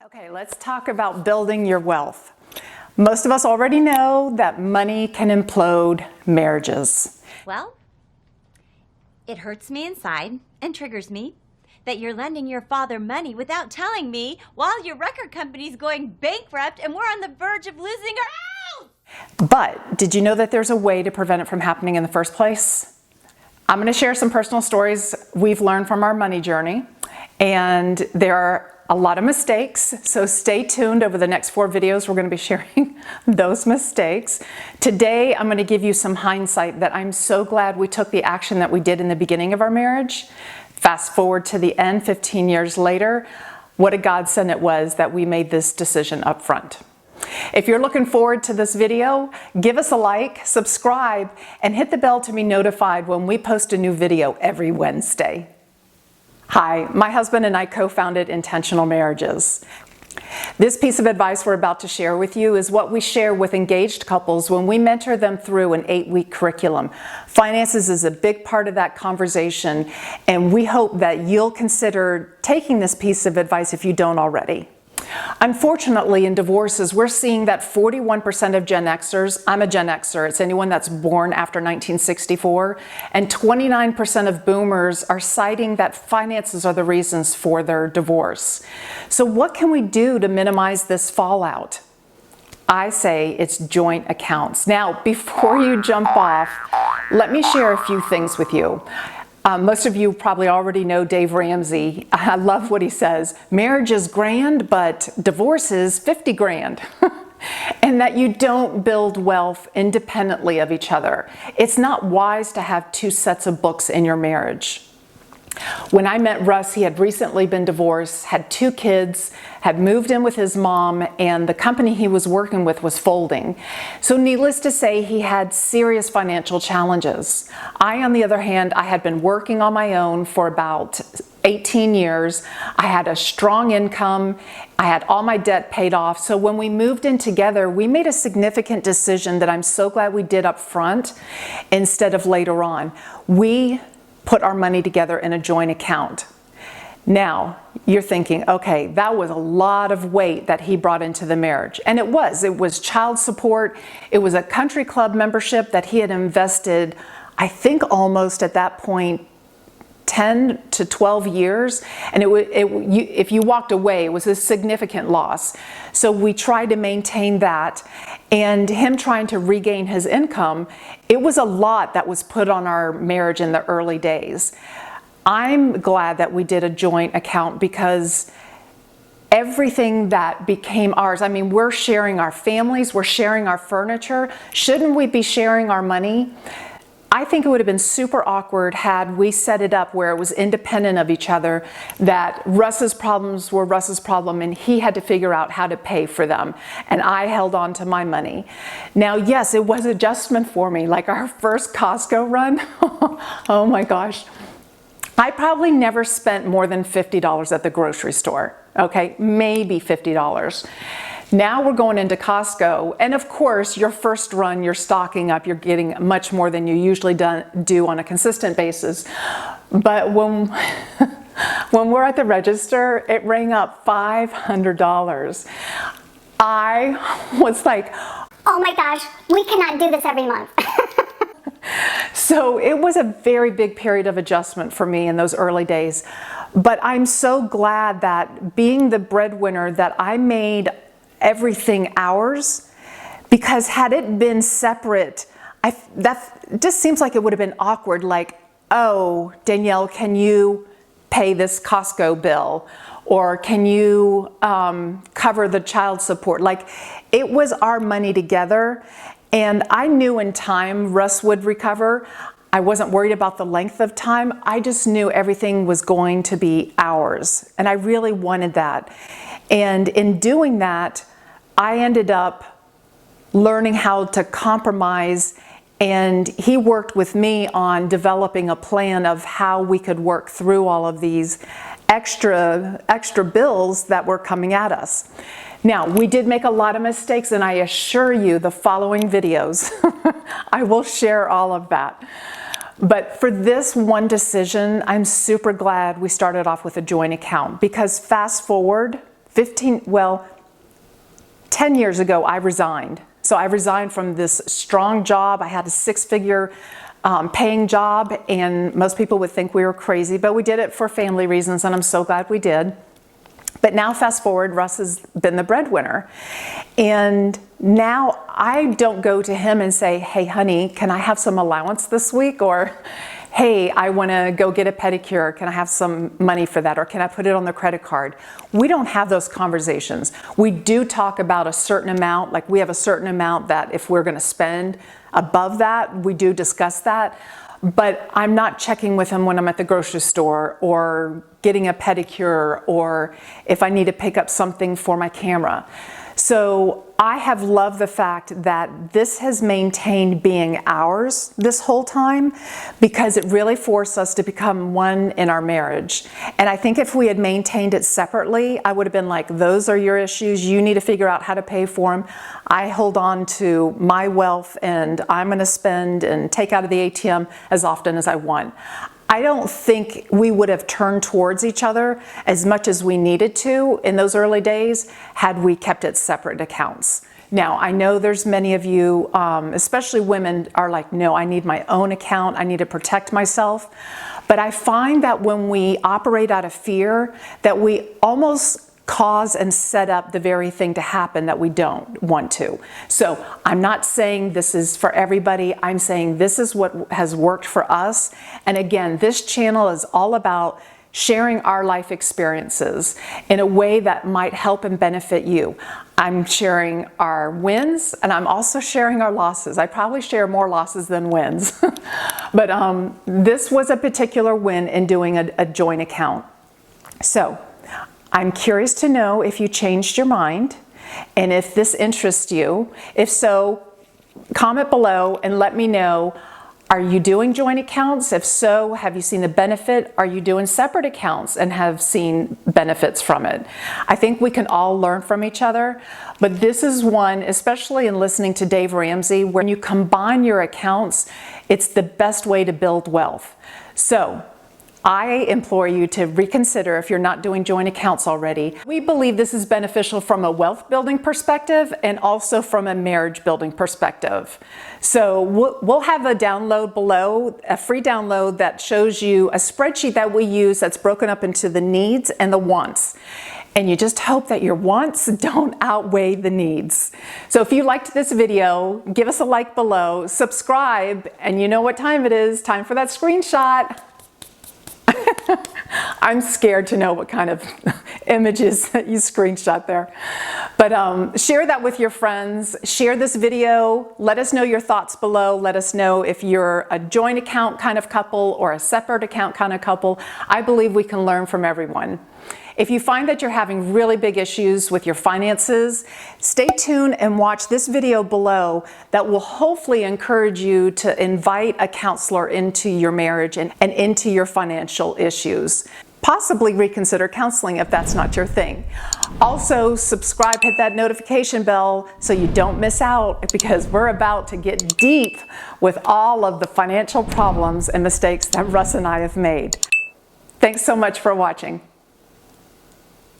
Okay, let's talk about building your wealth. Most of us already know that money can implode marriages. Well, it hurts me inside and triggers me that you're lending your father money without telling me while your record company's going bankrupt and we're on the verge of losing our house. But did you know that there's a way to prevent it from happening in the first place? I'm going to share some personal stories we've learned from our money journey, and there are a lot of mistakes, so stay tuned. Over the next 4 videos, we're going to be sharing those mistakes. Today, I'm going to give you some hindsight that I'm so glad we took the action that we did in the beginning of our marriage. Fast forward to the end, 15 years later, what a godsend it was that we made this decision up front. If you're looking forward to this video, give us a like, subscribe, and hit the bell to be notified when we post a new video every Wednesday. Hi, my husband and I co-founded Intentional Marriages. This piece of advice we're about to share with you is what we share with engaged couples when we mentor them through an 8-week curriculum. Finances is a big part of that conversation, and we hope that you'll consider taking this piece of advice if you don't already. Unfortunately, in divorces, we're seeing that 41% of Gen Xers, I'm a Gen Xer, it's anyone that's born after 1964, and 29% of boomers are citing that finances are the reasons for their divorce. So what can we do to minimize this fallout? I say it's joint accounts. Now, before you jump off, let me share a few things with you. Most of you probably already know Dave Ramsey. I love what he says. Marriage is grand, but divorce is 50 grand. And that you don't build wealth independently of each other. It's not wise to have 2 sets of books in your marriage. When I met Russ, he had recently been divorced, had 2 kids, had moved in with his mom, and the company he was working with was folding. So needless to say, he had serious financial challenges. I, on the other hand, I had been working on my own for about 18 years. I had a strong income. I had all my debt paid off. So when we moved in together, we made a significant decision that I'm so glad we did up front instead of later on. We put our money together in a joint account. Now, you're thinking, okay, that was a lot of weight that he brought into the marriage. And it was child support. It was a country club membership that he had invested, I think almost at that point, 10 to 12 years. And if you walked away, it was a significant loss. So we tried to maintain that, and him trying to regain his income, it was a lot that was put on our marriage in the early days. I'm glad that we did a joint account because everything that became ours, I mean, we're sharing our families, we're sharing our furniture. Shouldn't we be sharing our money? I think it would have been super awkward had we set it up where it was independent of each other, that Russ's problems were Russ's problem and he had to figure out how to pay for them, and I held on to my money. Now, yes, it was an adjustment for me, like our first Costco run. Oh my gosh. I probably never spent more than $50 at the grocery store, okay? Maybe $50. Now we're going into Costco, and of course, your first run, you're stocking up, you're getting much more than you usually do on a consistent basis. But when we're at the register, it rang up $500. I was like, oh my gosh, we cannot do this every month. So it was a very big period of adjustment for me in those early days. But I'm so glad that being the breadwinner that I made everything ours, because had it been separate, that just seems like it would have been awkward, like, oh, Danielle, can you pay this Costco bill? Or can you cover the child support? Like, it was our money together, and I knew in time Russ would recover. I wasn't worried about the length of time. I just knew everything was going to be ours, and I really wanted that. And in doing that, I ended up learning how to compromise, and he worked with me on developing a plan of how we could work through all of these extra bills that were coming at us. Now, we did make a lot of mistakes, and I assure you the following videos, I will share all of that. But for this one decision, I'm super glad we started off with a joint account, because fast forward 10 years ago, I resigned. So I resigned from this strong job. I had a six-figure paying job, and most people would think we were crazy, but we did it for family reasons, and I'm so glad we did. But now fast forward, Russ has been the breadwinner. And now I don't go to him and say, hey, honey, can I have some allowance this week? Or, hey, I want to go get a pedicure. Can I have some money for that? Or can I put it on the credit card? We don't have those conversations. We do talk about a certain amount, like we have a certain amount that if we're going to spend above that, we do discuss that. But I'm not checking with him when I'm at the grocery store or getting a pedicure or if I need to pick up something for my camera. So I have loved the fact that this has maintained being ours this whole time because it really forced us to become one in our marriage. And I think if we had maintained it separately, I would have been like, those are your issues. You need to figure out how to pay for them. I hold on to my wealth and I'm going to spend and take out of the ATM as often as I want. I don't think we would have turned towards each other as much as we needed to in those early days had we kept it separate accounts. Now, I know there's many of you, especially women, are like, no, I need my own account. I need to protect myself. But I find that when we operate out of fear, that we almost cause and set up the very thing to happen that we don't want to. So I'm not saying this is for everybody. I'm saying this is what has worked for us. And again, this channel is all about sharing our life experiences in a way that might help and benefit you. I'm sharing our wins and I'm also sharing our losses. I probably share more losses than wins. But this was a particular win in doing a joint account. So I'm curious to know if you changed your mind and if this interests you. If so, comment below and let me know, are you doing joint accounts? If so, have you seen the benefit? Are you doing separate accounts and have seen benefits from it? I think we can all learn from each other, but this is one, especially in listening to Dave Ramsey, when you combine your accounts, it's the best way to build wealth. So I implore you to reconsider if you're not doing joint accounts already. We believe this is beneficial from a wealth building perspective and also from a marriage building perspective. So we'll have a download below, a free download that shows you a spreadsheet that we use that's broken up into the needs and the wants. And you just hope that your wants don't outweigh the needs. So if you liked this video, give us a like below, subscribe, and you know what time it is, time for that screenshot. I'm scared to know what kind of images that you screenshot there. But share that with your friends. Share this video. Let us know your thoughts below. Let us know if you're a joint account kind of couple or a separate account kind of couple. I believe we can learn from everyone. If you find that you're having really big issues with your finances, stay tuned and watch this video below that will hopefully encourage you to invite a counselor into your marriage and into your financial issues. Possibly reconsider counseling if that's not your thing. Also, subscribe, hit that notification bell so you don't miss out, because we're about to get deep with all of the financial problems and mistakes that Russ and I have made. Thanks so much for watching.